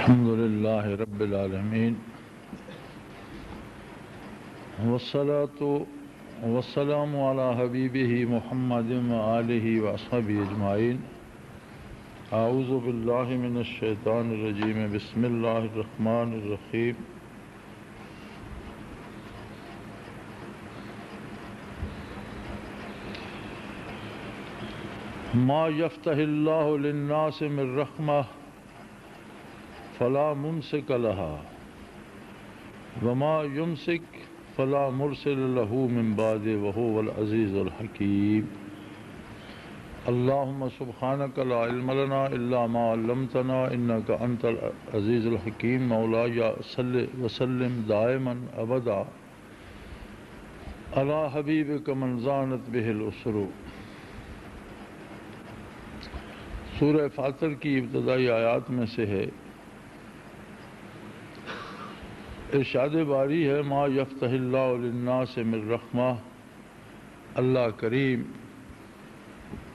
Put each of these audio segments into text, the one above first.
الحمد للہ رب العالمین والصلاة والسلام علی حبیبہ محمد وآلہ وصحبہ اجمعین۔ اعوذ باللہ من الشیطان الرجیم، بسم اللہ الرحمن الرحیم۔ ما یفتح اللہ للناس من رحمہ فلا ممسک لها وما یمسک فلا مرسل له من بعدہ وهو العزیز الحکیم۔ اللہم سبحانک لا علم لنا الا ما علمتنا انک انت العزیز الحکیم۔ مولاي صل وسلم دائما ابدا علی حبیبک من زانت بہ الاسر۔ سورہ فاطر کی ابتدائی آیات میں سے ہے، ارشاد باری ہے ما یفتح اللہ للناس من رحمہ، اللہ کریم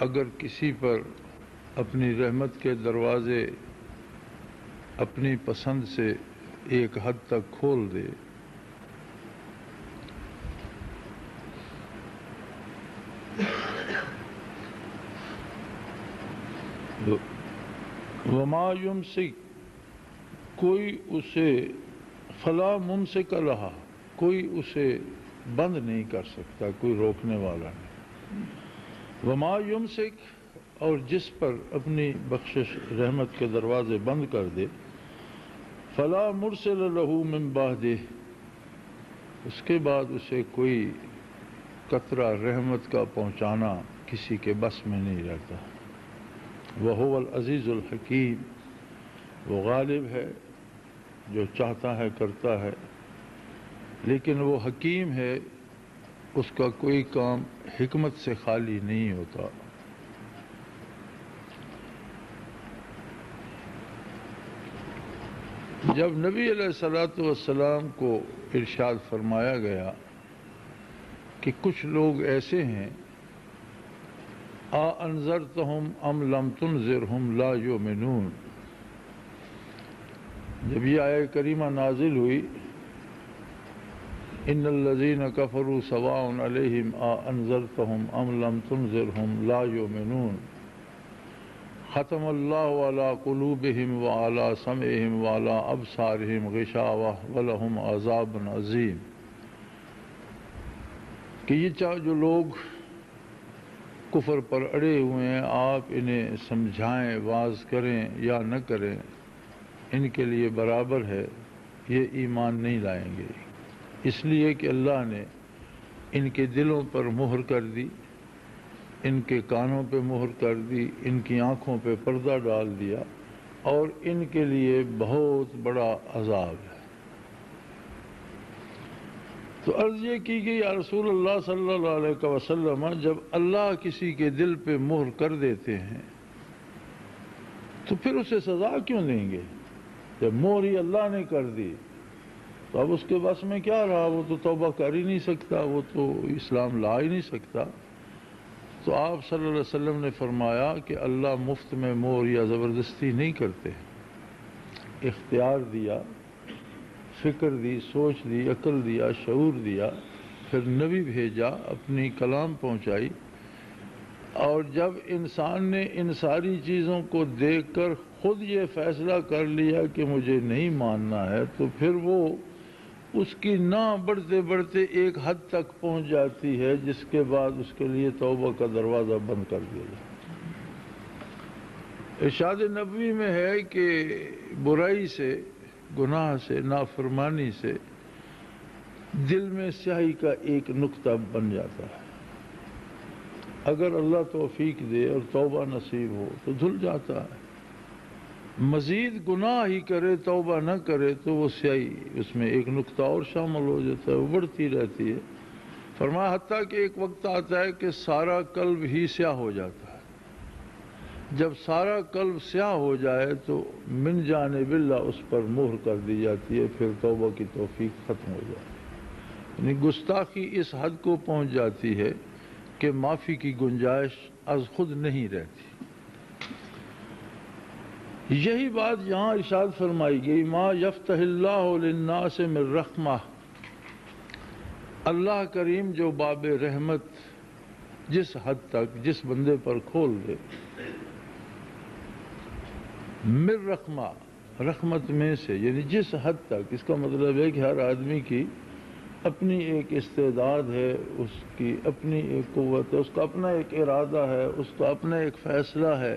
اگر کسی پر اپنی رحمت کے دروازے اپنی پسند سے ایک حد تک کھول دے وما یمسک، کوئی اسے فلا ممسک لہا، کوئی اسے بند نہیں کر سکتا، کوئی روکنے والا نہیں۔ وما یمسک، اور جس پر اپنی بخشش رحمت کے دروازے بند کر دے، فلا مرسل لہ من بعدہ، اس کے بعد اسے کوئی قطرہ رحمت کا پہنچانا کسی کے بس میں نہیں رہتا۔ وہو العزیز الحکیم، وہ غالب ہے، جو چاہتا ہے کرتا ہے، لیکن وہ حکیم ہے، اس کا کوئی کام حکمت سے خالی نہیں ہوتا۔ جب نبی علیہ السلام کو ارشاد فرمایا گیا کہ کچھ لوگ ایسے ہیں انذرتہم ام لم تنذرہم لا یؤمنون، جب یہ آیہ کریمہ نازل ہوئی ان الذین کفروا سواء علیہم انذرتہم ام لم تنذرہم لا یؤمنون، ختم اللہ علی قلوبہم وعلی سمعہم وعلی ابصارہم غشاوہ ولہم عذاب عظیم، کہ یہ جو لوگ کفر پر اڑے ہوئے ہیں، آپ انہیں سمجھائیں، واعظ کریں یا نہ کریں، ان کے لیے برابر ہے، یہ ایمان نہیں لائیں گے، اس لیے کہ اللہ نے ان کے دلوں پر مہر کر دی، ان کے کانوں پہ مہر کر دی، ان کی آنکھوں پہ پردہ ڈال دیا، اور ان کے لیے بہت بڑا عذاب ہے۔ تو عرض یہ کی گئی یا رسول اللہ صلی اللہ علیہ وسلم، جب اللہ کسی کے دل پہ مہر کر دیتے ہیں تو پھر اسے سزا کیوں دیں گے؟ جب مہر ہی اللہ نے کر دی تو اب اس کے بس میں کیا رہا؟ وہ تو توبہ کر ہی نہیں سکتا، وہ تو اسلام لا ہی نہیں سکتا۔ تو آپ صلی اللہ علیہ وسلم نے فرمایا کہ اللہ مفت میں مہر یا زبردستی نہیں کرتے، اختیار دیا، فکر دی، سوچ دی، عقل دیا، شعور دیا، پھر نبی بھیجا، اپنی کلام پہنچائی، اور جب انسان نے ان ساری چیزوں کو دیکھ کر خود یہ فیصلہ کر لیا کہ مجھے نہیں ماننا ہے، تو پھر وہ اس کی نہ بڑھتے بڑھتے ایک حد تک پہنچ جاتی ہے جس کے بعد اس کے لیے توبہ کا دروازہ بند کر دیا جاتا ہے۔ ارشاد نبوی میں ہے کہ برائی سے، گناہ سے، نافرمانی سے دل میں سیاہی کا ایک نقطہ بن جاتا ہے، اگر اللہ توفیق دے اور توبہ نصیب ہو تو دھل جاتا ہے، مزید گناہ ہی کرے توبہ نہ کرے تو وہ سیاہی اس میں ایک نقطہ اور شامل ہو جاتا ہے، وہ بڑھتی رہتی ہے۔ فرمایا حتیٰ کہ ایک وقت آتا ہے کہ سارا قلب ہی سیاہ ہو جاتا ہے، جب سارا قلب سیاہ ہو جائے تو من جانب اللہ اس پر مہر کر دی جاتی ہے، پھر توبہ کی توفیق ختم ہو جاتی ہے، یعنی گستاخی اس حد کو پہنچ جاتی ہے کہ معافی کی گنجائش از خود نہیں رہتی۔ یہی بات یہاں ارشاد فرمائی گئی، ما یفتح اللہ للناس من رحمہ، اللہ کریم جو باب رحمت جس حد تک جس بندے پر کھول دے، من رحمہ رحمت میں سے، یعنی جس حد تک، اس کا مطلب ہے کہ ہر آدمی کی اپنی ایک استعداد ہے، اس کی اپنی ایک قوت ہے، اس کا اپنا ایک ارادہ ہے، اس کا اپنا ایک فیصلہ ہے،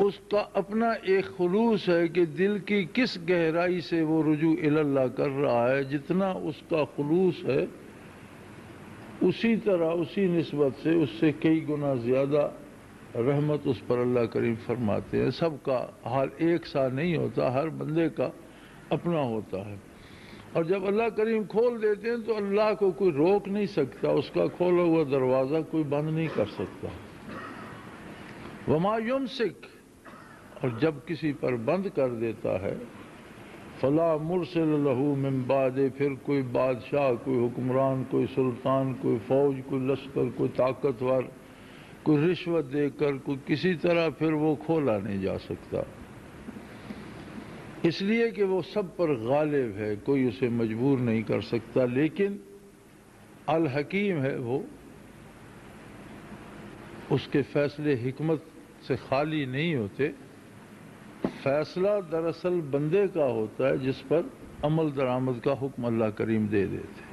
اس کا اپنا ایک خلوص ہے کہ دل کی کس گہرائی سے وہ رجوع اللہ کر رہا ہے۔ جتنا اس کا خلوص ہے اسی طرح اسی نسبت سے اس سے کئی گنا زیادہ رحمت اس پر اللہ کریم فرماتے ہیں۔ سب کا حال ایک سا نہیں ہوتا، ہر بندے کا اپنا ہوتا ہے، اور جب اللہ کریم کھول دیتے ہیں تو اللہ کو کوئی روک نہیں سکتا، اس کا کھولا ہوا دروازہ کوئی بند نہیں کر سکتا۔ وما یمسک، اور جب کسی پر بند کر دیتا ہے، فلا مرسل لہ من بعد، پھر کوئی بادشاہ، کوئی حکمران، کوئی سلطان، کوئی فوج، کوئی لشکر، کوئی طاقتور، کوئی رشوت دے کر کوئی کسی طرح پھر وہ کھولا نہیں جا سکتا، اس لیے کہ وہ سب پر غالب ہے، کوئی اسے مجبور نہیں کر سکتا۔ لیکن الحکیم ہے، وہ اس کے فیصلے حکمت سے خالی نہیں ہوتے۔ فیصلہ دراصل بندے کا ہوتا ہے جس پر عمل درآمد کا حکم اللہ کریم دے دیتے۔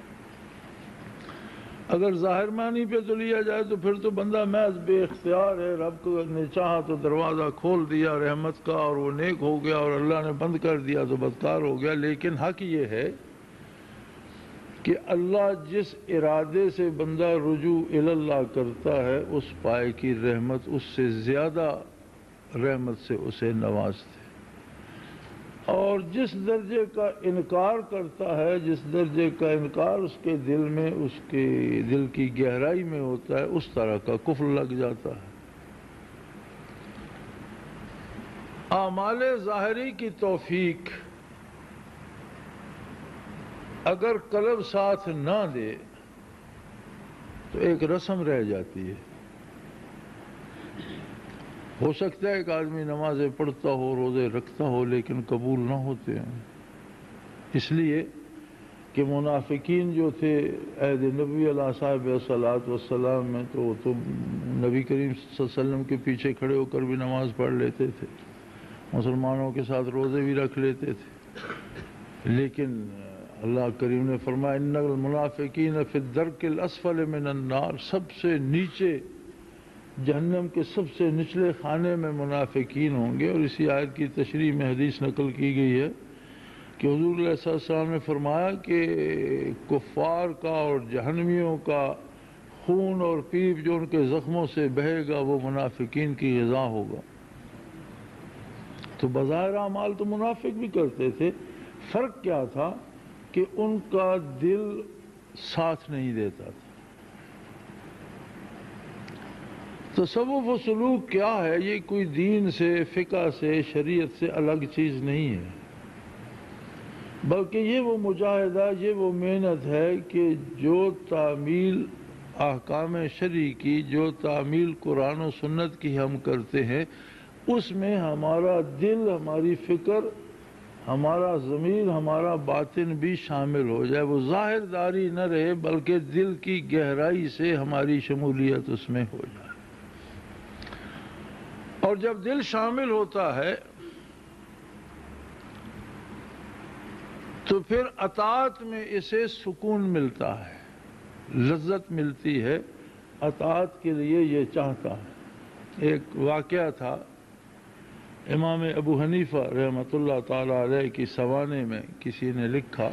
اگر ظاہر معنی پہ تو لیا جائے تو پھر تو بندہ محض بے اختیار ہے، رب نے چاہا تو دروازہ کھول دیا رحمت کا اور وہ نیک ہو گیا، اور اللہ نے بند کر دیا تو بدکار ہو گیا۔ لیکن حق یہ ہے کہ اللہ جس ارادے سے بندہ رجوع اللہ کرتا ہے، اس پائے کی رحمت اس سے زیادہ رحمت سے اسے نوازتے، اور جس درجے کا انکار کرتا ہے، جس درجے کا انکار اس کے دل میں، اس کے دل کی گہرائی میں ہوتا ہے، اس طرح کا کفر لگ جاتا ہے۔ اعمال ظاہری کی توفیق اگر قلب ساتھ نہ دے تو ایک رسم رہ جاتی ہے۔ ہو سکتا ہے ایک آدمی نمازیں پڑھتا ہو، روزے رکھتا ہو، لیکن قبول نہ ہوتے ہیں، اس لیے کہ منافقین جو تھے عہد نبی علیہ صاحب صلاۃ والسلام میں، تو وہ تو نبی کریم صلی اللہ علیہ وسلم کے پیچھے کھڑے ہو کر بھی نماز پڑھ لیتے تھے، مسلمانوں کے ساتھ روزے بھی رکھ لیتے تھے، لیکن اللہ کریم نے فرمایا ان المنافقین فی الدرک الاسفل من النار، سب سے نیچے جہنم کے سب سے نچلے خانے میں منافقین ہوں گے۔ اور اسی آیت کی تشریح میں حدیث نقل کی گئی ہے کہ حضور علیہ السلام نے فرمایا کہ کفار کا اور جہنمیوں کا خون اور پیپ جو ان کے زخموں سے بہے گا، وہ منافقین کی غذا ہوگا۔ تو بظاہر اعمال تو منافق بھی کرتے تھے، فرق کیا تھا کہ ان کا دل ساتھ نہیں دیتا تھا۔ تصوف و سلوک کیا ہے؟ یہ کوئی دین سے، فقہ سے، شریعت سے الگ چیز نہیں ہے، بلکہ یہ وہ مجاہدہ، یہ وہ محنت ہے کہ جو تعمیل احکام شرعی کی، جو تعمیل قرآن و سنت کی ہم کرتے ہیں، اس میں ہمارا دل، ہماری فکر، ہمارا ضمیر، ہمارا باطن بھی شامل ہو جائے، وہ ظاہر داری نہ رہے بلکہ دل کی گہرائی سے ہماری شمولیت اس میں ہو جائے۔ اور جب دل شامل ہوتا ہے تو پھر اطاعت میں اسے سکون ملتا ہے، لذت ملتی ہے، اطاعت کے لیے یہ چاہتا ہے۔ ایک واقعہ تھا، امام ابو حنیفہ رحمۃ اللہ تعالی علیہ کی سوانے میں کسی نے لکھا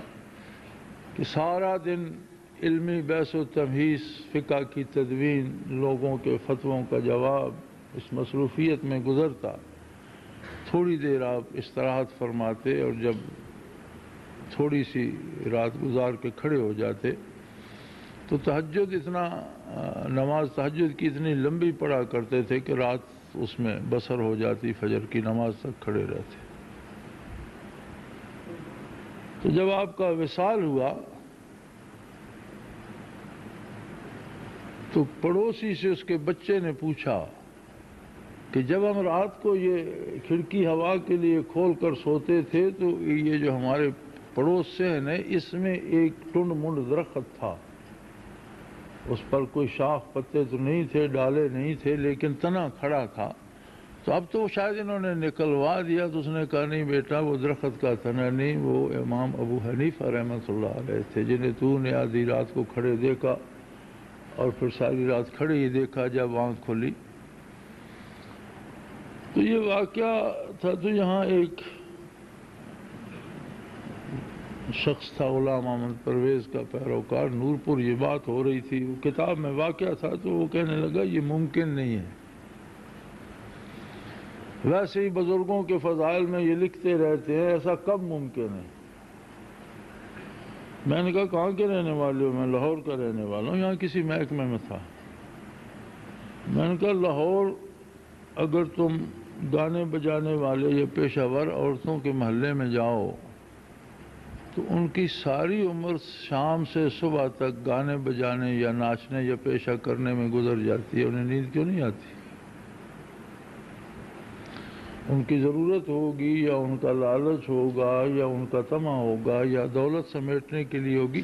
کہ سارا دن علمی بحث و تمہیس، فقہ کی تدوین، لوگوں کے فتووں کا جواب، اس مصروفیت میں گزرتا، تھوڑی دیر آپ استراحت فرماتے، اور جب تھوڑی سی رات گزار کے کھڑے ہو جاتے تو تہجد نماز تہجد کی اتنی لمبی پڑھا کرتے تھے کہ رات اس میں بسر ہو جاتی، فجر کی نماز تک کھڑے رہتے۔ تو جب آپ کا وصال ہوا تو پڑوسی سے اس کے بچے نے پوچھا کہ جب ہم رات کو یہ کھڑکی ہوا کے لیے کھول کر سوتے تھے تو یہ جو ہمارے پڑوس سے ہے نا، اس میں ایک ٹنڈ منڈ درخت تھا، اس پر کوئی شاخ پتے تو نہیں تھے، ڈالے نہیں تھے، لیکن تنا کھڑا تھا۔ تو اب تو شاید انہوں نے نکلوا دیا، تو اس نے کہا نہیں بیٹا وہ درخت کا تنا نہیں، وہ امام ابو حنیفہ رحمۃ اللہ علیہ تھے، جنہیں تو نے آدھی رات کو کھڑے دیکھا اور پھر ساری رات کھڑے ہی دیکھا جب آنکھ کھلی۔ تو یہ واقعہ تھا۔ تو یہاں ایک شخص تھا غلام احمد پرویز کا پیروکار، نورپور، یہ بات ہو رہی تھی، وہ کتاب میں واقعہ تھا، تو وہ کہنے لگا یہ ممکن نہیں ہے۔ ویسے ہی بزرگوں کے فضائل میں یہ لکھتے رہتے ہیں، ایسا کب ممکن ہے؟ میں نے کہا کہاں کے رہنے والے ہو؟ میں لاہور کا رہنے والا ہوں، یہاں کسی محکمے میں تھا۔ میں نے کہا لاہور اگر تم گانے بجانے والے یا پیشہ ور عورتوں کے محلے میں جاؤ تو ان کی ساری عمر شام سے صبح تک گانے بجانے یا ناچنے یا پیشہ کرنے میں گزر جاتی ہے، انہیں نیند کیوں نہیں آتی؟ ان کی ضرورت ہوگی یا ان کا لالچ ہوگا یا ان کا طمع ہوگا یا دولت سمیٹنے کے لیے ہوگی،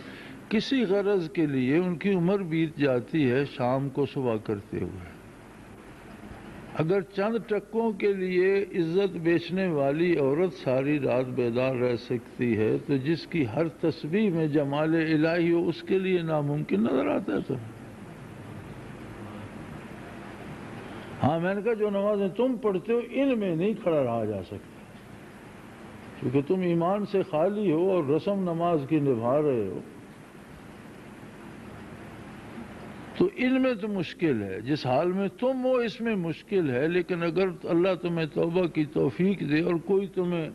کسی غرض کے لیے ان کی عمر بیت جاتی ہے شام کو صبح کرتے ہوئے۔ اگر چند ٹکوں کے لیے عزت بیچنے والی عورت ساری رات بیدار رہ سکتی ہے تو جس کی ہر تسبیح میں جمال الہی ہو اس کے لیے ناممکن نظر آتا ہے تو؟ ہاں میں نے کہا جو نمازیں تم پڑھتے ہو ان میں نہیں کھڑا رہا جا سکتا، کیونکہ تم ایمان سے خالی ہو اور رسم نماز کی نبھا رہے ہو، تو ان میں تو مشکل ہے، جس حال میں تم ہو اس میں مشکل ہے۔ لیکن اگر اللہ تمہیں توبہ کی توفیق دے اور کوئی تمہیں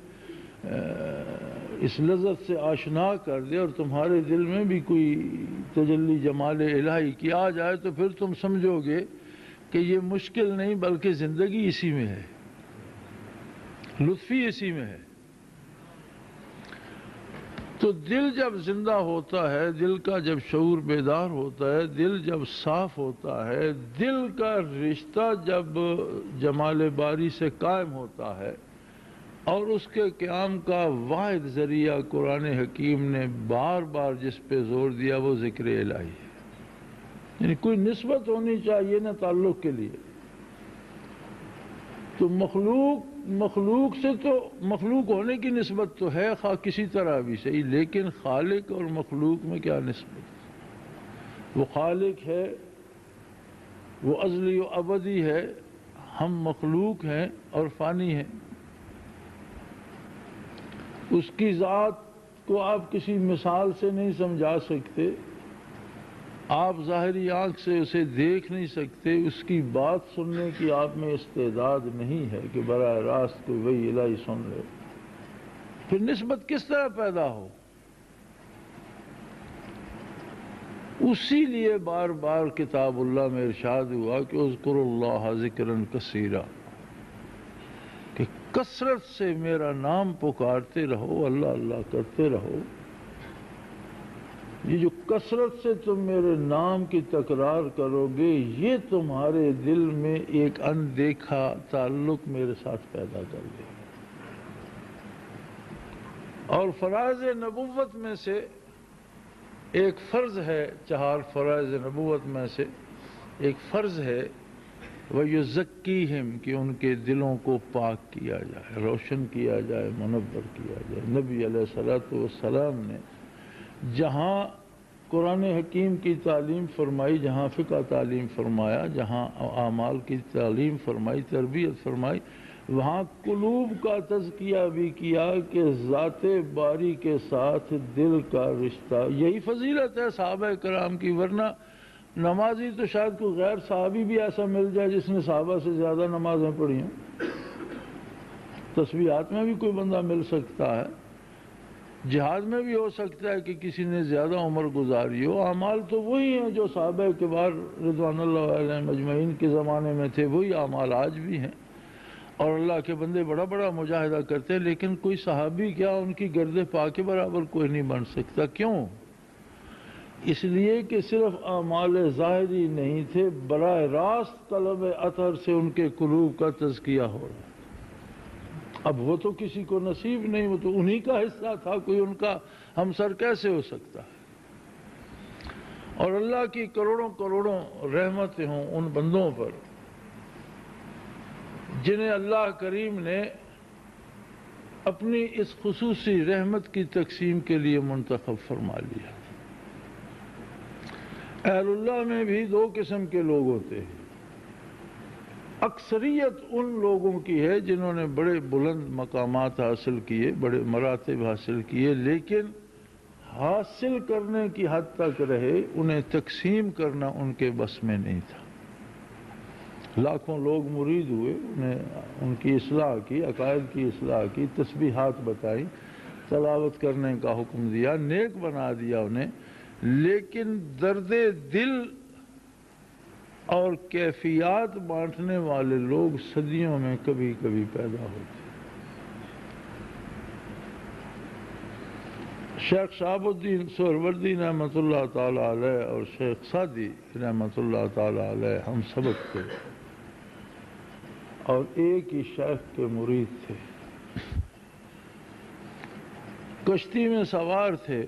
اس لذت سے آشنا کر دے اور تمہارے دل میں بھی کوئی تجلی جمال الہی کی آ جائے تو پھر تم سمجھو گے کہ یہ مشکل نہیں بلکہ زندگی اسی میں ہے، لطفی اسی میں ہے۔ تو دل جب زندہ ہوتا ہے، دل کا جب شعور بیدار ہوتا ہے، دل جب صاف ہوتا ہے، دل کا رشتہ جب جمال باری سے قائم ہوتا ہے، اور اس کے قیام کا واحد ذریعہ قرآن حکیم نے بار بار جس پہ زور دیا وہ ذکر الہی ہے، یعنی کوئی نسبت ہونی چاہیے نا تعلق کے لیے۔ تو مخلوق سے تو مخلوق ہونے کی نسبت تو ہے، خواہ کسی طرح بھی صحیح، لیکن خالق اور مخلوق میں کیا نسبت؟ وہ خالق ہے، وہ ازلی و ابدی ہے، ہم مخلوق ہیں اور فانی ہیں۔ اس کی ذات کو آپ کسی مثال سے نہیں سمجھا سکتے، آپ ظاہری آنکھ سے اسے دیکھ نہیں سکتے، اس کی بات سننے کی آپ میں استعداد نہیں ہے کہ براہ راست کوئی وحی الہی سن رہے، پھر نسبت کس طرح پیدا ہو؟ اسی لیے بار بار کتاب اللہ میں ارشاد ہوا کہ اذکروا اللہ ذکرا کثیرا، کہ کثرت سے میرا نام پکارتے رہو، اللہ اللہ کرتے رہو۔ یہ جو کثرت سے تم میرے نام کی تکرار کرو گے یہ تمہارے دل میں ایک اندیکھا تعلق میرے ساتھ پیدا کر دے گا۔ اور فرائض نبوت میں سے ایک فرض ہے، 4 فرائض نبوت میں سے ایک فرض ہے وَيُزَكِّيهِمْ، کہ ان کے دلوں کو پاک کیا جائے، روشن کیا جائے، منور کیا جائے۔ نبی علیہ السلام نے جہاں قرآن حکیم کی تعلیم فرمائی، جہاں فقہ تعلیم فرمایا، جہاں اعمال کی تعلیم فرمائی، تربیت فرمائی، وہاں قلوب کا تزکیہ بھی کیا کہ ذات باری کے ساتھ دل کا رشتہ، یہی فضیلت ہے صحابہ کرام کی، ورنہ نمازی تو شاید کوئی غیر صحابی بھی ایسا مل جائے جس نے صحابہ سے زیادہ نمازیں پڑھی ہوں، تسبیحات میں بھی کوئی بندہ مل سکتا ہے، جہاد میں بھی ہو سکتا ہے کہ کسی نے زیادہ عمر گزاری ہو، اعمال تو وہی ہیں جو صحابہ کبار رضوان اللہ علیہ مجمعین کے زمانے میں تھے، وہی اعمال آج بھی ہیں، اور اللہ کے بندے بڑا بڑا مجاہدہ کرتے ہیں، لیکن کوئی صحابی کیا ان کی گرد پا کے برابر کوئی نہیں بن سکتا۔ کیوں؟ اس لیے کہ صرف اعمال ظاہری نہیں تھے، براہ راست قلب اطہر سے ان کے قلوب کا تزکیہ ہو رہا۔ اب وہ تو کسی کو نصیب نہیں، وہ تو انہی کا حصہ تھا، کوئی ان کا ہمسر کیسے ہو سکتا ہے؟ اور اللہ کی کروڑوں کروڑوں رحمتیں ہوں ان بندوں پر جنہیں اللہ کریم نے اپنی اس خصوصی رحمت کی تقسیم کے لیے منتخب فرما لیا۔ اہل اللہ میں بھی دو قسم کے لوگ ہوتے ہیں۔ اکثریت ان لوگوں کی ہے جنہوں نے بڑے بلند مقامات حاصل کیے، بڑے مراتب حاصل کیے، لیکن حاصل کرنے کی حد تک رہے، انہیں تقسیم کرنا ان کے بس میں نہیں تھا۔ لاکھوں لوگ مرید ہوئے، انہیں ان کی اصلاح کی، عقائد کی اصلاح کی، تسبیحات بتائی، تلاوت کرنے کا حکم دیا، نیک بنا دیا انہیں، لیکن درد دل اور کیفیات بانٹنے والے لوگ صدیوں میں کبھی کبھی پیدا ہوتے۔ شیخ شہاب الدین سہروردی رحمۃ اللہ تعالی علیہ اور شیخ سعدی رحمۃ اللہ تعالی علیہ ہم سبق تھے اور ایک ہی شیخ کے مرید تھے۔ کشتی میں سوار تھے،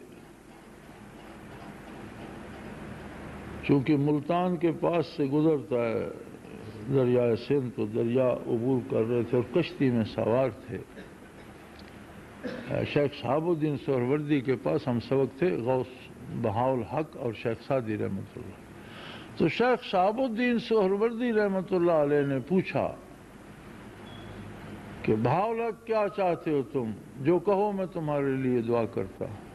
چونکہ ملتان کے پاس سے گزرتا ہے دریائے سندھ، تو دریا عبور کر رہے تھے اور کشتی میں سوار تھے۔ شیخ شہاب الدین سہروردی کے پاس ہم سبق تھے، غوث بہاء الحق اور شیخ سعدی رحمۃ اللہ۔ تو شیخ شہاب الدین سہروردی رحمۃ اللہ علیہ نے پوچھا کہ بہاء الحق کیا چاہتے ہو تم؟ جو کہو میں تمہارے لیے دعا کرتا ہوں۔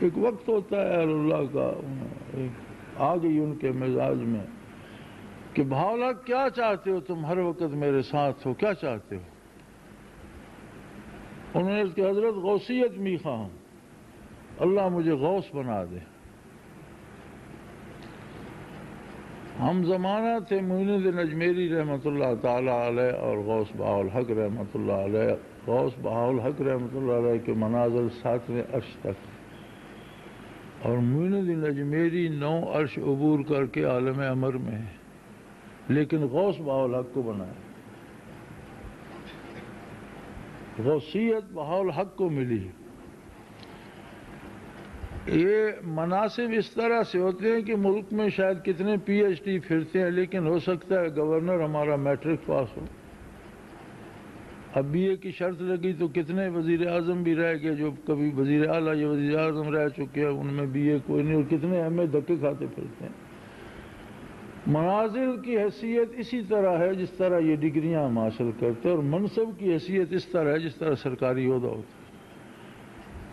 ایک وقت ہوتا ہے اہل اللہ کا، آ گئی ان کے مزاج میں کہ بہاء الحق کیا چاہتے ہو تم؟ ہر وقت میرے ساتھ ہو، کیا چاہتے ہو؟ انہوں نے کہ حضرت غوثیت میخواہ ہوں، اللہ مجھے غوث بنا دے۔ ہم زمانہ تھے معین الدین اجمیری رحمۃ اللہ تعالی علیہ اور غوث بہاء الحق رحمۃ اللہ علیہ۔ غوث بہاء الحق رحمۃ اللہ علیہ کے منازل 7ویں عرش تک، اور معین الدین اجمیری 9 عرش عبور کر کے عالم امر میں ہے، لیکن غوث بہاء الحق کو بنایا۔ غوثیت بہاء الحق کو ملی۔ یہ مناصب اس طرح سے ہوتے ہیں کہ ملک میں شاید کتنے پی ایچ ڈی پھرتے ہیں، لیکن ہو سکتا ہے گورنر ہمارا میٹرک پاس ہو۔ اب بی اے کی شرط لگی تو کتنے وزیر اعظم بھی رہ گئے جو کبھی وزیر اعلیٰ یا وزیر اعظم رہ چکے ہیں، ان میں بی اے کوئی نہیں، اور کتنے ہمیں دھکے کھاتے پھرتے ہیں۔ منازل کی حیثیت اسی طرح ہے جس طرح یہ ڈگریاں ہم حاصل کرتے ہیں، اور منصب کی حیثیت اس طرح ہے جس طرح سرکاری عہدہ ہوتا ہے۔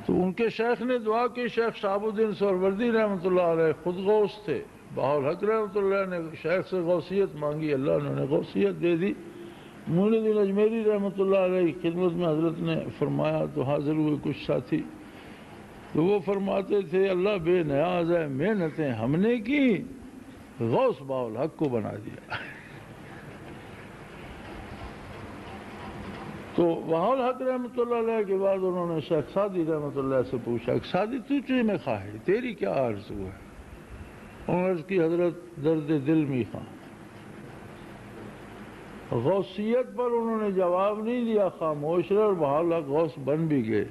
تو ان کے شیخ نے دعا کی، شیخ شہاب الدین سہروردی رحمۃ اللہ علیہ خود غوث تھے، بہاء الحق رحمۃ اللہ نے شیخ سے غوثیت مانگی، اللہ نے غوثیت دے دی۔ معین الدین اجمیری رحمۃ اللہ علیہ کی خدمت میں حضرت نے فرمایا تو حاضر ہوئے کچھ ساتھی، تو وہ فرماتے تھے اللہ بے نیاز ہے، محنتیں ہم نے کی، غوث بہاء الحق کو بنا دیا۔ تو بہاء الحق رحمۃ اللہ علیہ کے بعد انہوں نے شیخ سعدی رحمۃ اللہ سے پوچھا کہ سعدی تو چیز میں خواہی، تیری کیا آرزو ہے؟ انہوں نے عرض کی حضرت درد دل میخواہ۔ غوثیت پر انہوں نے جواب نہیں دیا، خاموش رہے، اور بہاء الحق غوث بن بھی گئے۔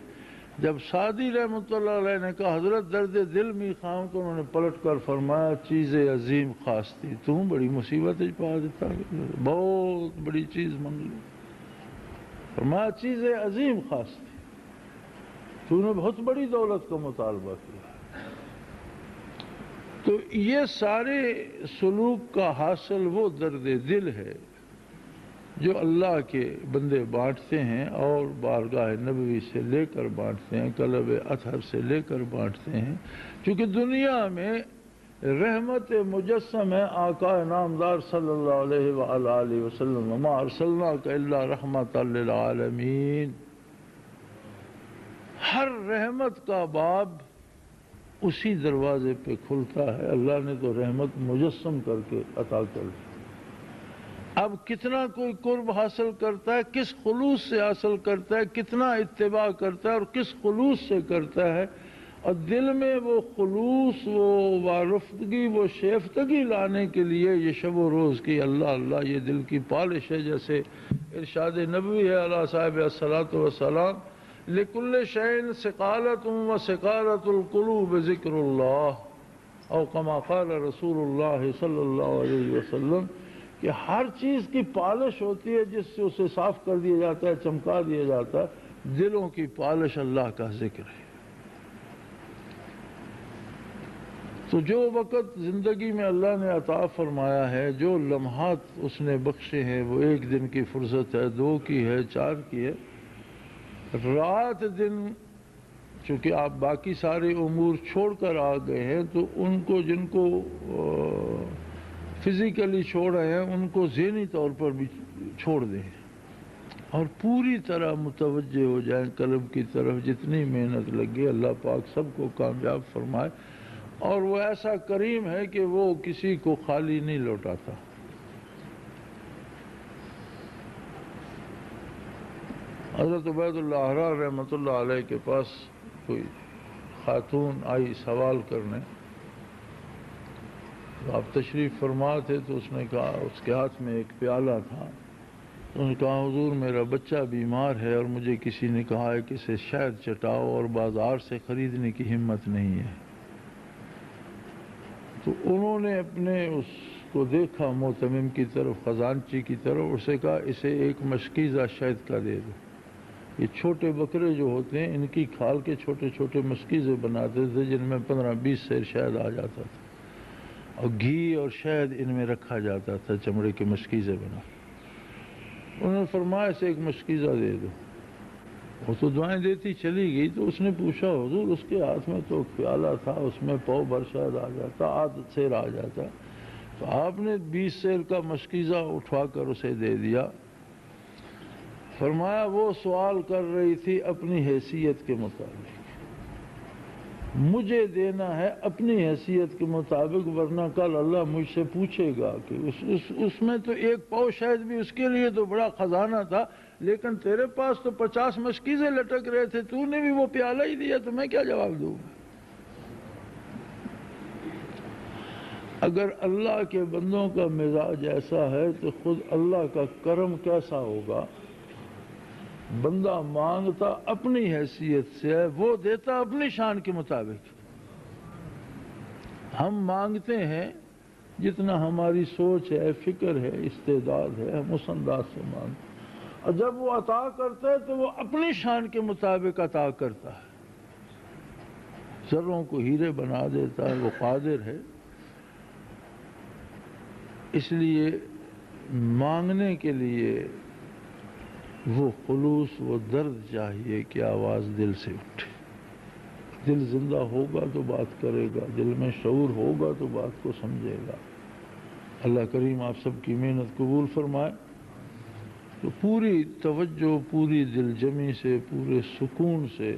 جب سعدی رحمۃ اللہ علیہ نے کہا حضرت درد دل میخواہ، تو انہوں نے پلٹ کر فرمایا چیز عظیم خاص تھی، تم بڑی مصیبت پا دیتا، بہت بڑی چیز منگ لی۔ فرمایا چیز عظیم خاص تھی، تو نے بہت بڑی دولت کا مطالبہ کیا۔ تو یہ سارے سلوک کا حاصل وہ درد دل ہے جو اللہ کے بندے بانٹتے ہیں، اور بارگاہ نبوی سے لے کر بانٹتے ہیں، قلب اطہر سے لے کر بانٹتے ہیں، چونکہ دنیا میں رحمت مجسم ہے آقا نامدار صلی اللہ علیہ وآلہ وسلم، وما ارسلناک الا رحمت للعالمین۔ ہر رحمت کا باب اسی دروازے پہ کھلتا ہے، اللہ نے تو رحمت مجسم کر کے عطا کر دی۔ اب کتنا کوئی قرب حاصل کرتا ہے، کس خلوص سے حاصل کرتا ہے، کتنا اتباع کرتا ہے اور کس خلوص سے کرتا ہے، اور دل میں وہ خلوص، وہ وارفتگی، وہ شیفتگی لانے کے لیے یہ شب و روز کی اللہ اللہ یہ دل کی پالش ہے. جیسے ارشاد نبوی ہے علی صاحب الصلاۃ والسلام، لکل شیء ثقالۃ و ثقالۃ القلوب ذکر اللہ، او کما قال رسول اللہ صلی اللہ علیہ وسلم، کہ ہر چیز کی پالش ہوتی ہے جس سے اسے صاف کر دیا جاتا ہے، چمکا دیا جاتا ہے. دلوں کی پالش اللہ کا ذکر ہے. تو جو وقت زندگی میں اللہ نے عطا فرمایا ہے، جو لمحات اس نے بخشے ہیں، وہ ایک دن کی فرصت ہے، 2 کی ہے، 4 کی ہے. رات دن چونکہ آپ باقی سارے امور چھوڑ کر آ گئے ہیں، تو ان کو جن کو فزیکلی چھوڑ رہے ہیں ان کو ذہنی طور پر بھی چھوڑ دیں اور پوری طرح متوجہ ہو جائیں قلب کی طرف. جتنی محنت لگی اللہ پاک سب کو کامیاب فرمائے. اور وہ ایسا کریم ہے کہ وہ کسی کو خالی نہیں لوٹاتا. حضرت عبید اللہ احرار رحمۃ اللہ علیہ کے پاس کوئی خاتون آئی سوال کرنے. آپ تشریف فرما تھے تو اس نے کہا، اس کے ہاتھ میں ایک پیالہ تھا، تو انہوں نے کہا حضور میرا بچہ بیمار ہے اور مجھے کسی نے کہا ہے کہ اسے شہد چٹاؤ اور بازار سے خریدنے کی ہمت نہیں ہے. تو انہوں نے اپنے اس کو دیکھا معتمم کی طرف، خزانچی کی طرف، اسے کہا اسے ایک مشکیزہ شہد کا دے دو. یہ چھوٹے بکرے جو ہوتے ہیں ان کی کھال کے چھوٹے چھوٹے مشکیزے بناتے تھے جن میں 15-20 سیر شہد آ جاتا تھا اور گھی اور شہد ان میں رکھا جاتا تھا، چمڑے کے مشکیزے بنا. انہوں نے فرمایا اسے ایک مشکیزہ دے دو. وہ تو دعائیں دیتی چلی گئی. تو اس نے پوچھا حضور اس کے ہاتھ میں تو پیالہ تھا، اس میں پاؤ بھر شہد آ جاتا، آدھ سیر آ جاتا، تو آپ نے 20 سیر کا مشکیزہ اٹھا کر اسے دے دیا. فرمایا وہ سوال کر رہی تھی اپنی حیثیت کے مطابق، مجھے دینا ہے اپنی حیثیت کے مطابق، ورنہ کل اللہ مجھ سے پوچھے گا کہ اس میں تو ایک پاؤ شاید بھی اس کے لیے تو بڑا خزانہ تھا، لیکن تیرے پاس تو 50 مشکیزیں لٹک رہے تھے، تو نے بھی وہ پیالہ ہی دیا، تو میں کیا جواب دوں. اگر اللہ کے بندوں کا مزاج ایسا ہے تو خود اللہ کا کرم کیسا ہوگا. بندہ مانگتا اپنی حیثیت سے ہے، وہ دیتا اپنی شان کے مطابق. ہم مانگتے ہیں جتنا ہماری سوچ ہے، فکر ہے، استعداد ہے، ہم اس انداز سے مانگتے ہیں، اور جب وہ عطا کرتا ہے تو وہ اپنی شان کے مطابق عطا کرتا ہے. ذروں کو ہیرے بنا دیتا ہے، وہ قادر ہے. اس لیے مانگنے کے لیے وہ خلوص، وہ درد چاہیے کہ آواز دل سے اٹھے. دل زندہ ہوگا تو بات کرے گا، دل میں شعور ہوگا تو بات کو سمجھے گا. اللہ کریم آپ سب کی محنت قبول فرمائے. تو پوری توجہ، پوری دل جمی سے، پورے سکون سے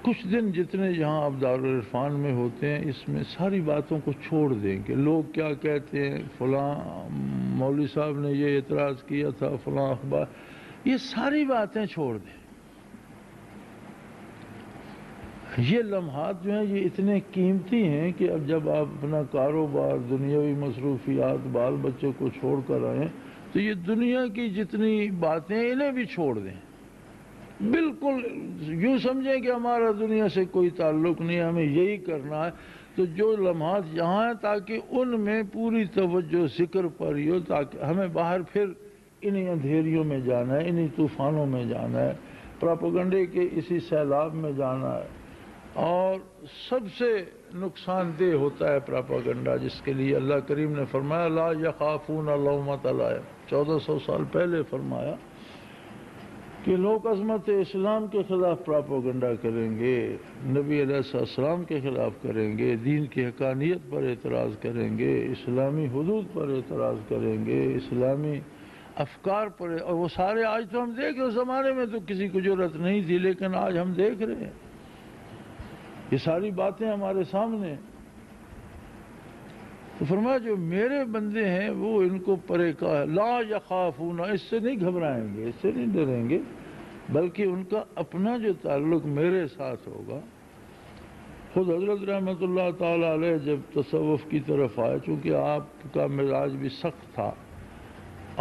کچھ دن جتنے یہاں آپ دارالعرفان میں ہوتے ہیں اس میں ساری باتوں کو چھوڑ دیں کہ لوگ کیا کہتے ہیں، فلاں مولوی صاحب نے یہ اعتراض کیا تھا، فلاں اخبار، یہ ساری باتیں چھوڑ دیں. یہ لمحات جو ہیں یہ اتنے قیمتی ہیں کہ اب جب آپ اپنا کاروبار، دنیاوی مصروفیات، بال بچے کو چھوڑ کر آئیں تو یہ دنیا کی جتنی باتیں انہیں بھی چھوڑ دیں. بالکل یوں سمجھیں کہ ہمارا دنیا سے کوئی تعلق نہیں، ہمیں یہی کرنا ہے. تو جو لمحات یہاں ہیں تاکہ ان میں پوری توجہ ذکر پر ہی ہو، تاکہ ہمیں باہر پھر انہی اندھیریوں میں جانا ہے، انہی طوفانوں میں جانا ہے، پراپیگنڈے کے اسی سیلاب میں جانا ہے. اور سب سے نقصان دہ ہوتا ہے پراپیگنڈا، جس کے لیے اللہ کریم نے فرمایا لا یخافون لومۃ لائم، 1400 سال پہلے فرمایا کہ لوگ عظمت اسلام کے خلاف پراپیگنڈا کریں گے، نبی علیہ السلام کے خلاف کریں گے، دین کی حقانیت پر اعتراض کریں گے، اسلامی حدود پر اعتراض کریں گے، اسلامی افکار پر. اور وہ سارے آج تو ہم دیکھ رہے، اس زمانے میں تو کسی کو جرأت نہیں تھی، لیکن آج ہم دیکھ رہے ہیں یہ ساری باتیں ہمارے سامنے. تو فرمایا جو میرے بندے ہیں وہ ان کو پرے کا لا یخافون، اس سے نہیں گھبرائیں گے، اس سے نہیں ڈریں گے، بلکہ ان کا اپنا جو تعلق میرے ساتھ ہوگا خود حضرت رحمۃ اللہ تعالی علیہ جب تصوف کی طرف آئے، چونکہ آپ کا مزاج بھی سخت تھا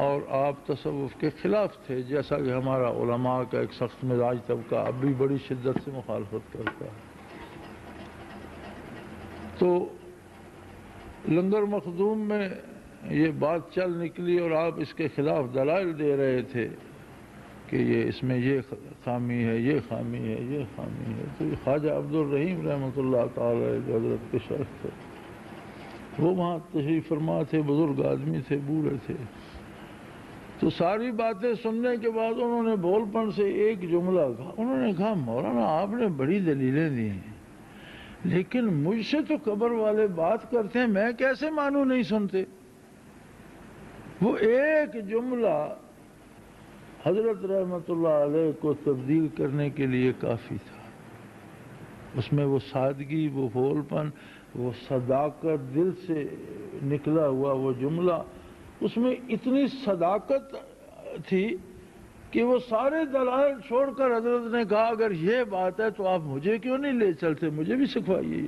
اور آپ تصوف کے خلاف تھے، جیسا کہ ہمارا علماء کا ایک سخت مزاج طبقہ اب بھی بڑی شدت سے مخالفت کرتا ہے۔ تو لنگر مخدوم میں یہ بات چل نکلی اور آپ اس کے خلاف دلائل دے رہے تھے کہ یہ اس میں یہ خامی ہے، یہ خامی ہے، یہ خامی ہے۔ تو خواجہ عبد الرحیم رحمۃ اللہ تعالی جو حضرت کے شیخ تھے، وہ وہاں تشریف فرما تھے، بزرگ آدمی تھے، بوڑھے تھے۔ تو ساری باتیں سننے کے بعد انہوں نے بول پن سے ایک جملہ کہا، انہوں نے کہا مولانا آپ نے بڑی دلیلیں دی ہیں، لیکن مجھ سے تو قبر والے بات کرتے ہیں، میں کیسے مانوں نہیں سنتے؟ وہ ایک جملہ حضرت رحمۃ اللہ علیہ کو تبدیل کرنے کے لیے کافی تھا۔ اس میں وہ سادگی، وہ بھول پن، وہ صداقت، دل سے نکلا ہوا وہ جملہ، اس میں اتنی صداقت تھی کہ وہ سارے دلائل چھوڑ کر حضرت نے کہا اگر یہ بات ہے تو آپ مجھے کیوں نہیں لے چلتے، مجھے بھی سکھوائیے۔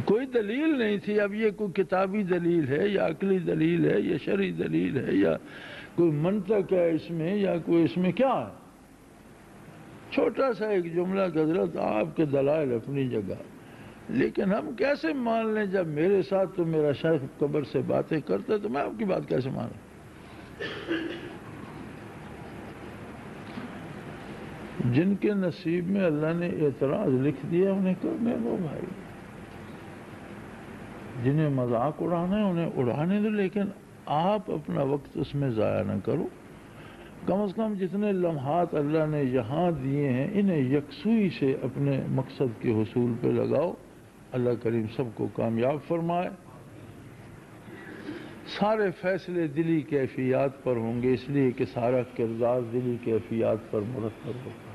کوئی دلیل نہیں تھی، اب یہ کوئی کتابی دلیل ہے یا عقلی دلیل ہے یا شرعی دلیل ہے یا کوئی منطق ہے اس میں یا کوئی اس میں کیا ہے؟ چھوٹا سا ایک جملہ کہ حضرت آپ کے دلائل اپنی جگہ، لیکن ہم کیسے مان لیں جب میرے ساتھ تو میرا شیخ قبر سے باتیں کرتا ہے تو میں آپ کی بات کیسے مانوں؟ جن کے نصیب میں اللہ نے اعتراض لکھ دیا انہیں کرنے دو بھائی، جنہیں مذاق اڑانا ہے انہیں اڑانے دو، لیکن آپ اپنا وقت اس میں ضائع نہ کرو۔ کم از کم جتنے لمحات اللہ نے یہاں دیے ہیں انہیں یکسوئی سے اپنے مقصد کے حصول پہ لگاؤ۔ اللہ کریم سب کو کامیاب فرمائے۔ سارے فیصلے دلی کیفیات پر ہوں گے، اس لیے کہ سارا کردار دلی کیفیات پر مرتب ہوگا۔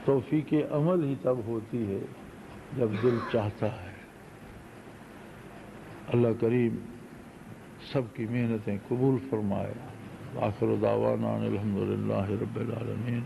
توفیق عمل ہی تب ہوتی ہے جب دل چاہتا ہے۔ اللہ کریم سب کی محنتیں قبول فرمائے۔ آخر دعوانا الحمدللہ رب العالمین۔